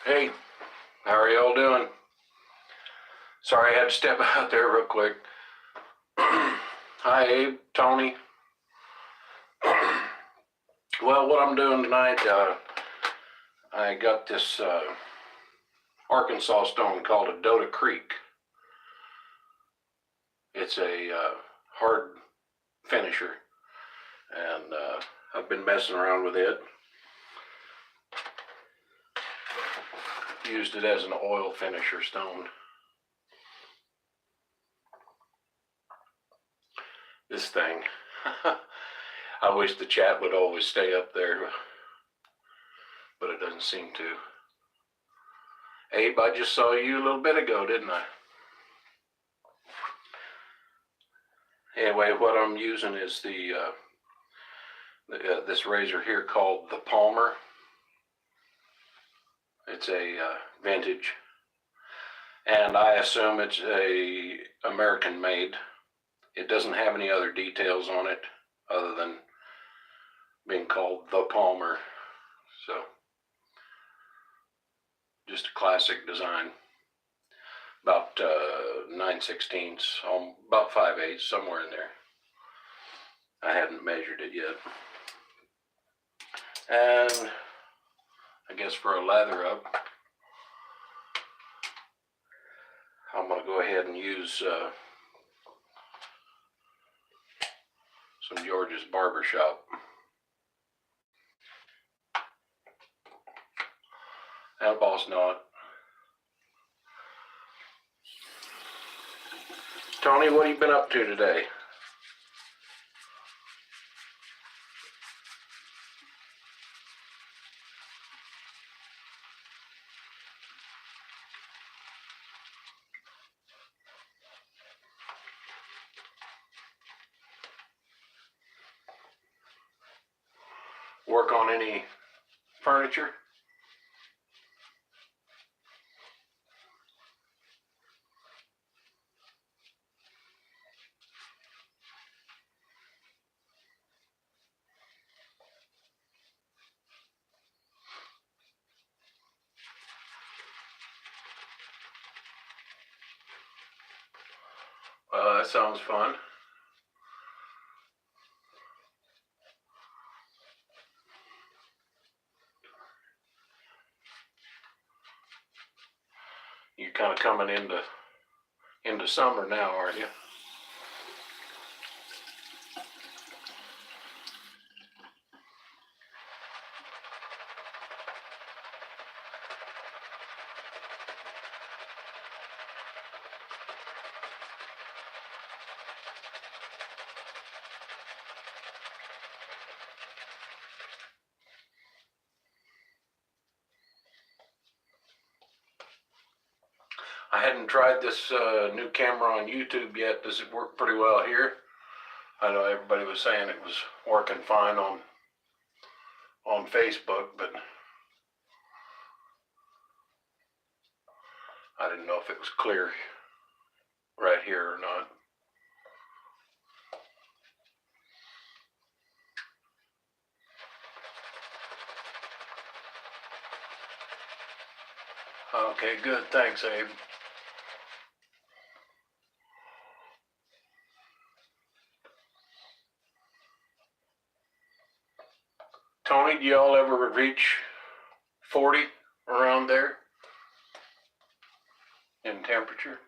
Hey, how are y'all doing? Sorry I had to step out there real quick. Hi, Abe, Tony. Well, what I'm doing tonight, I got this Arkansas stone called a Dota Creek. It's a hard finisher, and I've been messing around with it. Used it as an oil finisher stone. This thing. I wish the chat would always stay up there, but it doesn't seem to. Abe, I just saw you a little bit ago, didn't I? Anyway, what I'm using is this razor here called the Palmer. It's a vintage, and I assume it's a American made. It doesn't have any other details on it other than being called the Palmer. So, just a classic design. About 9/16, about 5/8, somewhere in there. I hadn't measured it yet. And I guess for a lather up, I'm going to go ahead and use some George's Barbershop. And a boss knot. Tony, what have you been up to today? Work on any furniture? That sounds fun. You're kind of coming into summer now, aren't you? I hadn't tried this new camera on YouTube yet. Does it work pretty well here? I know everybody was saying it was working fine on Facebook, but I didn't know if it was clear right here or not. Okay, good. Thanks, Abe. Tony, do y'all ever reach 40 around there in temperature?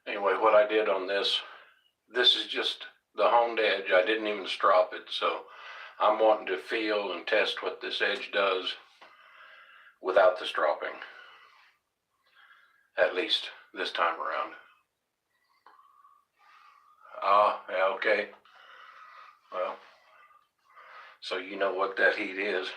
Anyway, what I did on this is just the honed edge. I didn't even strop it, so I'm wanting to feel and test what this edge does without the stropping, at least this time around. Yeah, okay. Well, so you know what that heat is.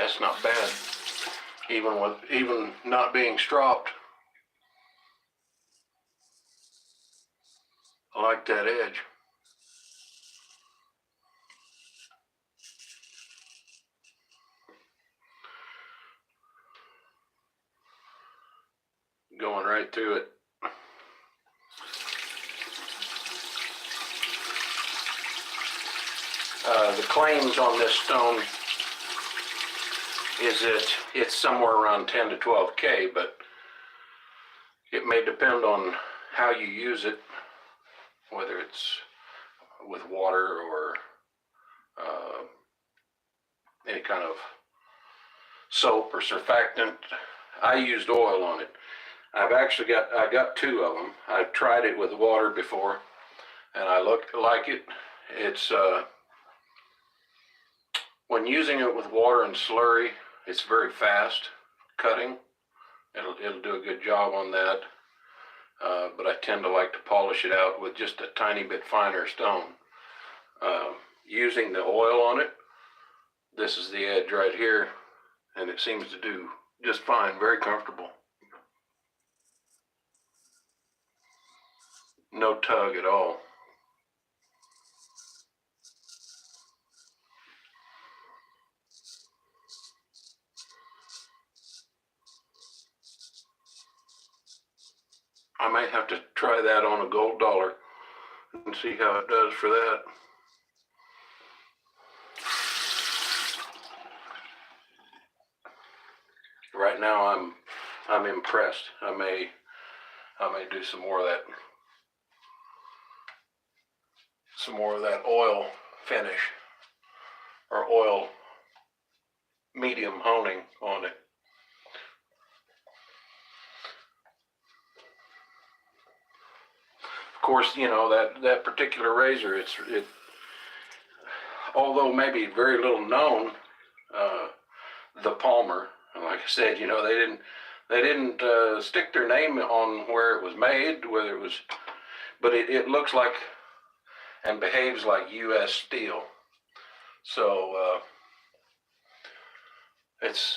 that's not bad. Even not being stropped. I like that edge. Going right through it. The claims on this stone is that it's somewhere around 10 to 12K, but it may depend on how you use it, whether it's with water or any kind of soap or surfactant. I used oil on it. I got 2 of them. I've tried it with water before, and I like it. It's when using it with water and slurry, it's very fast cutting. It'll do a good job on that. But I tend to like to polish it out with just a tiny bit finer stone. Using the oil on it, this is the edge right here, and it seems to do just fine, very comfortable. No tug at all. I might have to try that on a gold dollar and see how it does for that. Right now I'm impressed. I may do some more of that oil finish or oil medium honing on it. Of course, you know, that particular razor, although maybe very little known, the Palmer, and like I said, you know, they didn't stick their name on where it was made, whether it was, but it looks like and behaves like U.S. steel. So it's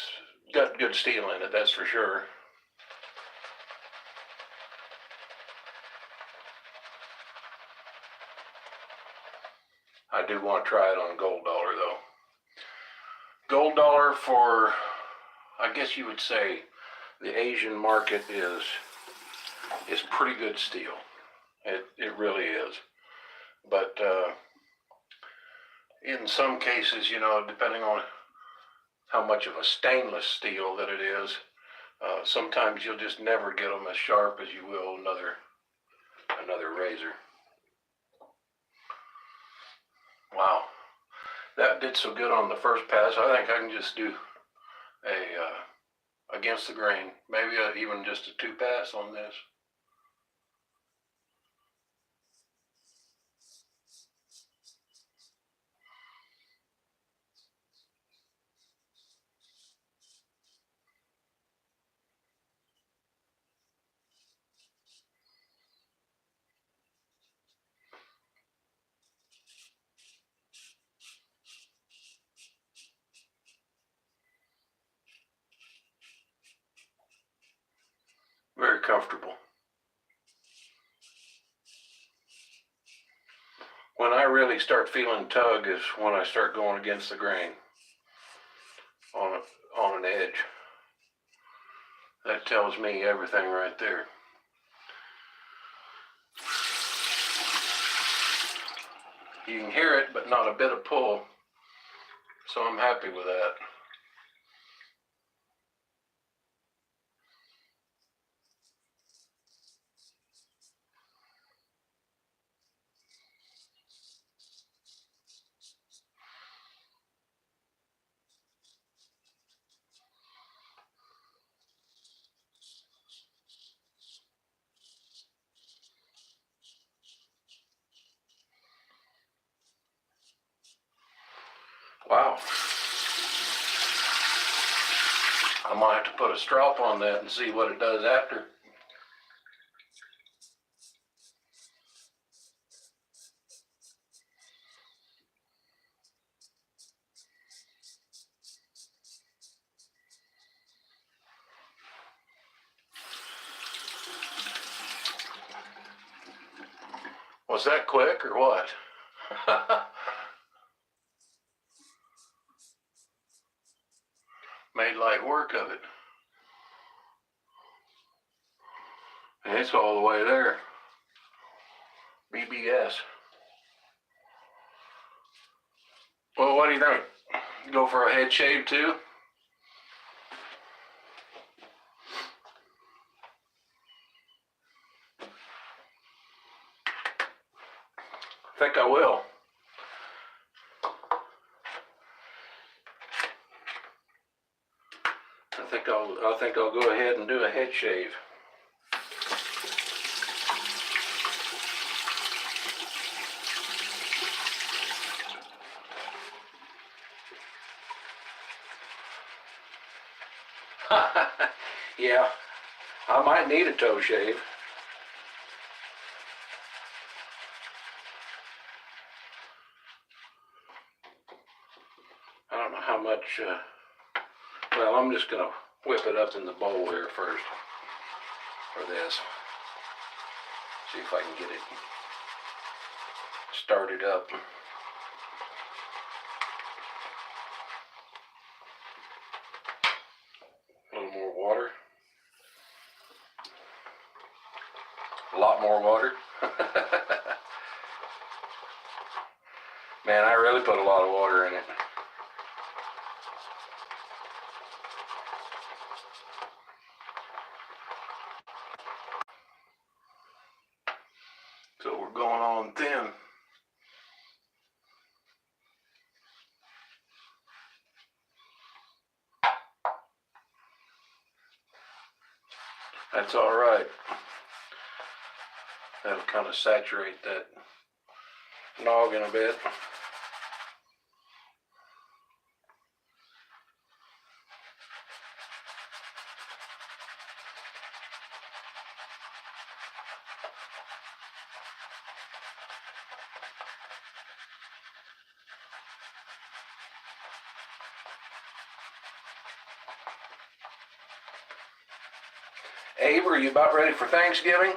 got good steel in it, that's for sure. I do want to try it on a gold dollar though. Gold dollar for, I guess you would say, the Asian market is pretty good steel. It really is. But in some cases, you know, depending on how much of a stainless steel that it is, sometimes you'll just never get them as sharp as you will another razor. Wow, that did so good on the first pass. I think I can just do a against the grain, maybe even just a 2 pass on this. Very comfortable. When I really start feeling tug is when I start going against the grain on an edge. That tells me everything right there. You can hear it, but not a bit of pull. So I'm happy with that. Wow. I might have to put a strap on that and see what it does after. Was that quick or what? Made light work of it. And it's all the way there. BBS. Well, what do you think? Go for a head shave too? I think I will. I think I'll go ahead and do a head shave. Yeah, I might need a toe shave. I don't know how much, well, I'm just going to whip it up in the bowl here first for this. See if I can get it started up. A little more water. A lot more water. Man, I really put a lot of water in it. So we're going on thin. That's all right. That'll kind of saturate that noggin a bit. Abe, are you about ready for Thanksgiving?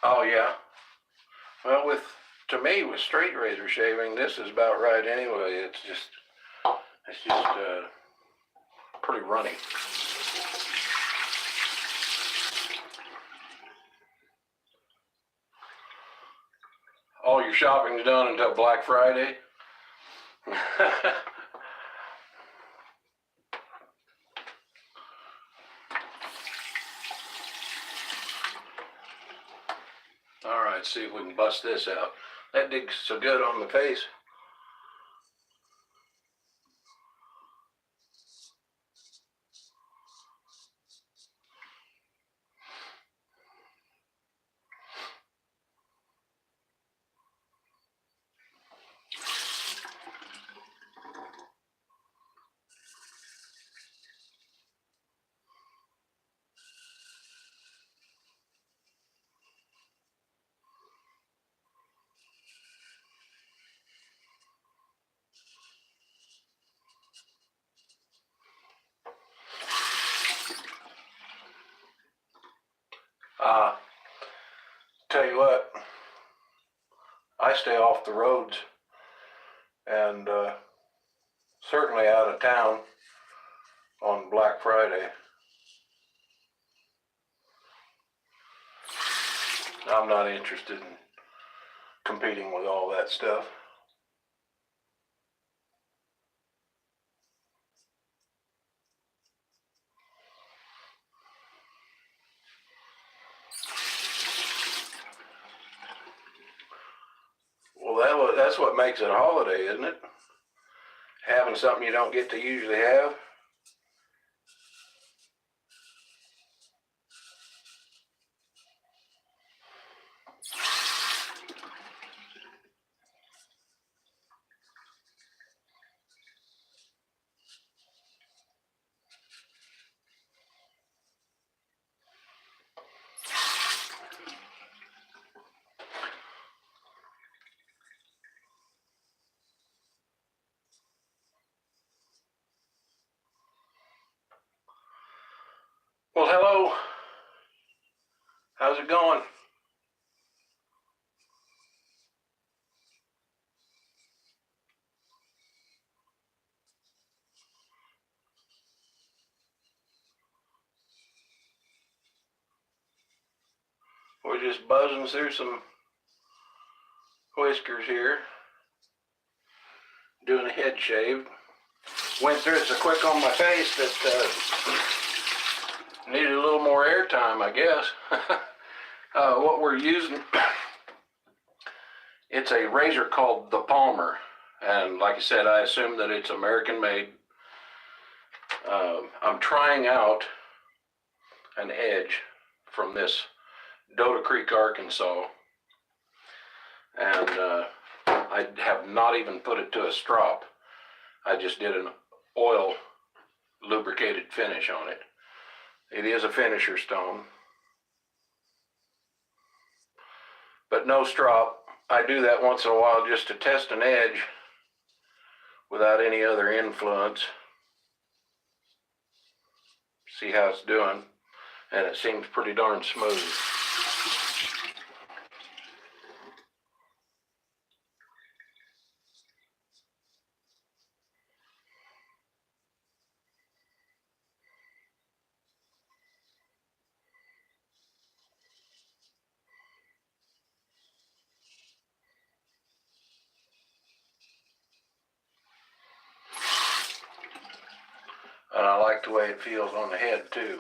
Oh yeah. Well, to me, with straight razor shaving, this is about right anyway. It's just pretty runny. All your shopping's done until Black Friday. All right, let's see if we can bust this out. That digs so good on the face. Tell you what, I stay off the roads and certainly out of town on Black Friday. I'm not interested in competing with all that stuff. Well, that's what makes it a holiday, isn't it? Having something you don't get to usually have. We're just buzzing through some whiskers here, doing a head shave. Went through it so quick on my face that needed a little more air time, I guess. What we're using, it's a razor called the Palmer, and like I said, I assume that it's American made. I'm trying out an edge from this Dota Creek, Arkansas, and I have not even put it to a strop. I just did an oil lubricated finish on it. It is a finisher stone, but no strop. I do that once in a while just to test an edge without any other influence. See how it's doing, and it seems pretty darn smooth. And I like the way it feels on the head too.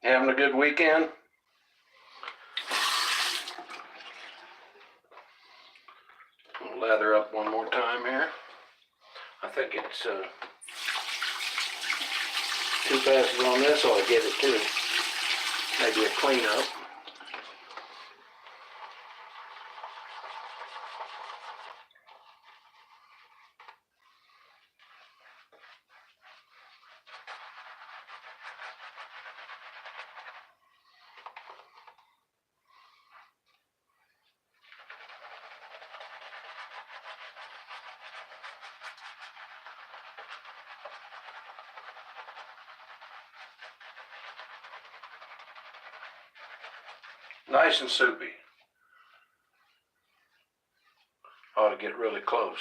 Having a good weekend? I'll lather up one more time here. I think it's 2 passes on this, so I'll get it too. Maybe a cleanup. Nice and soupy. Ought to get really close.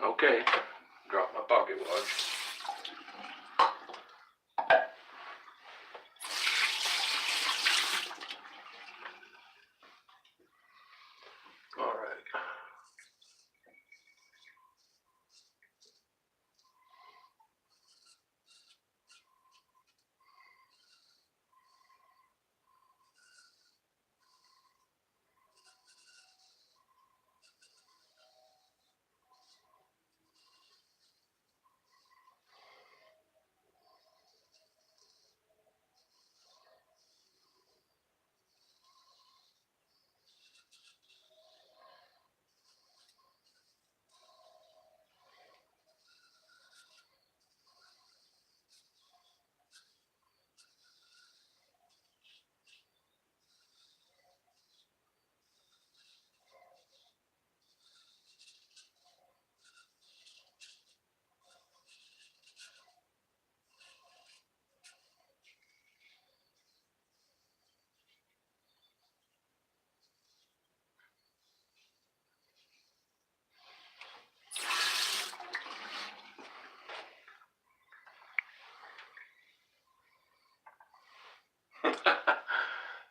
Okay, drop my pocket watch. All right.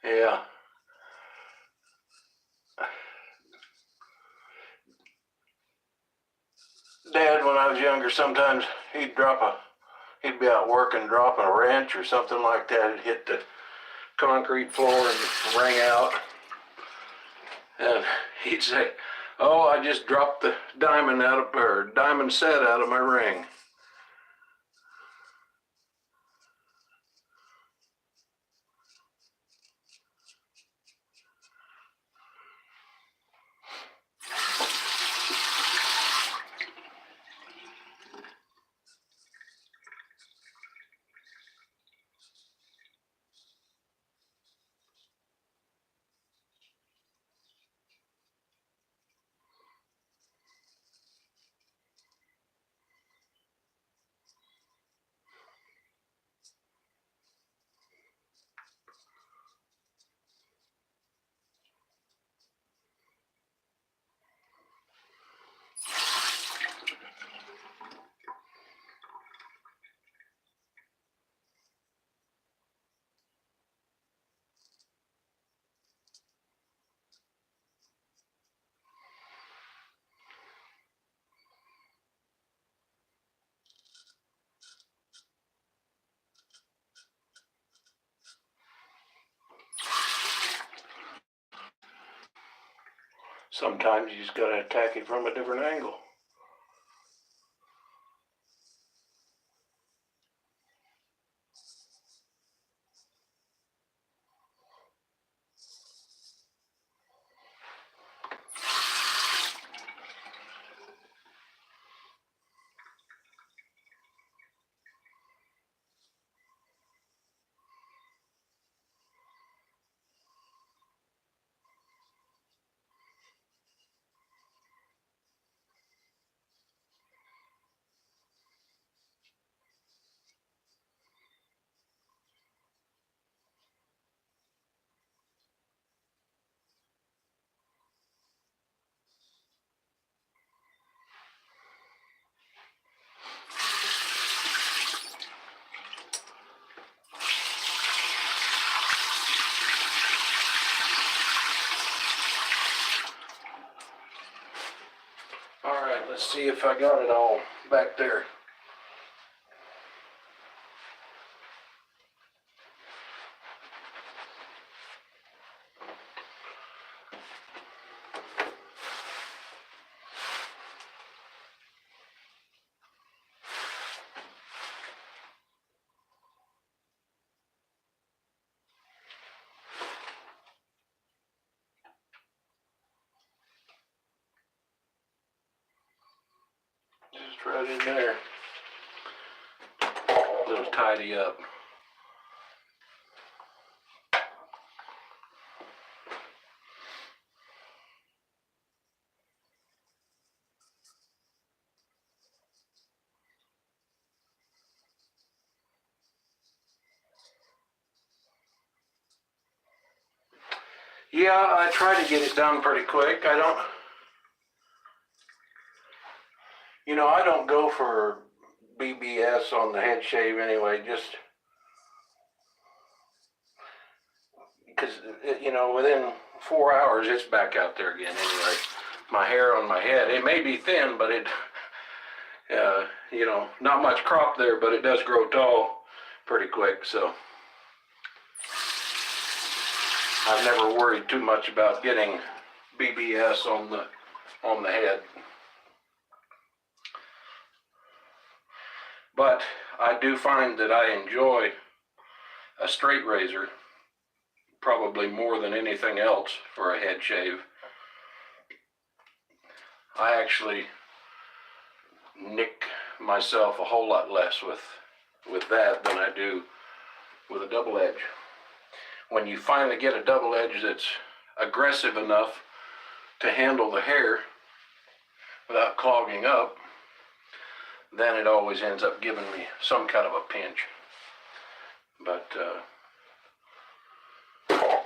Yeah. Dad, when I was younger, sometimes he'd be out working, dropping a wrench or something like that. It'd hit the concrete floor and ring out. And he'd say, "Oh, I just dropped the diamond set out of my ring." Sometimes you just gotta attack it from a different angle. All right, let's see if I got it all back there. Just right in there. A little tidy up. Yeah, I try to get it done pretty quick. I don't go for BBS on the head shave anyway, just because, within 4 hours it's back out there again anyway. My hair on my head, it may be thin, but not much crop there, but it does grow tall pretty quick, so I've never worried too much about getting BBS on the head. But I do find that I enjoy a straight razor probably more than anything else for a head shave. I actually nick myself a whole lot less with that than I do with a double edge. When you finally get a double edge that's aggressive enough to handle the hair without clogging up, then it always ends up giving me some kind of a pinch. But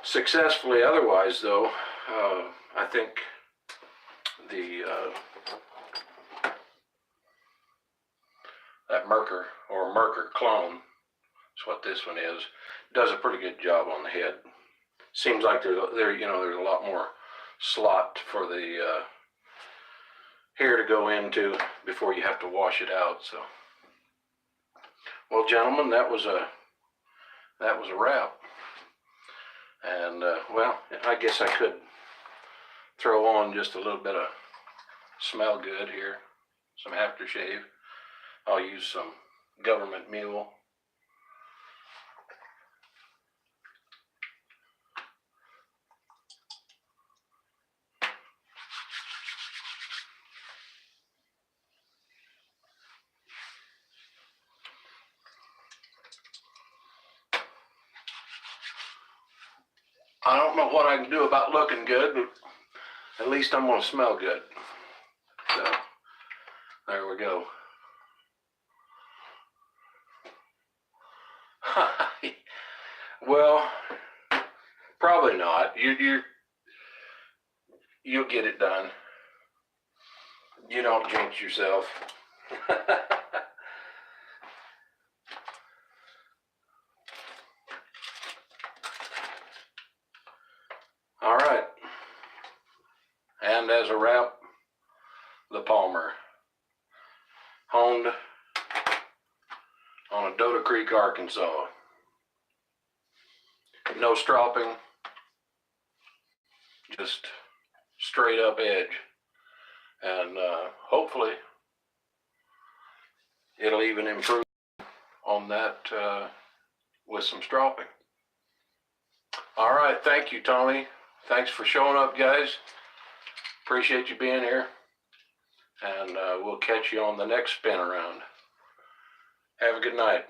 successfully otherwise, though, I think that Merker clone is what this one is, does a pretty good job on the head. Seems like there's a lot more slot for the hair to go into before you have to wash it out. So, well, gentlemen, that was a wrap. And well, I guess I could throw on just a little bit of smell good here, some aftershave. I'll use some Government Mule. I don't know what I can do about looking good, but at least I'm going to smell good. So, there we go. Well, probably not. You'll get it done. You don't jinx yourself. All right. And as a wrap, the Palmer, honed on a Dota Creek, Arkansas. No stropping, just straight up edge. And hopefully it'll even improve on that with some stropping. All right, thank you, Tony. Thanks for showing up, guys. Appreciate you being here. And we'll catch you on the next spin around. Have a good night.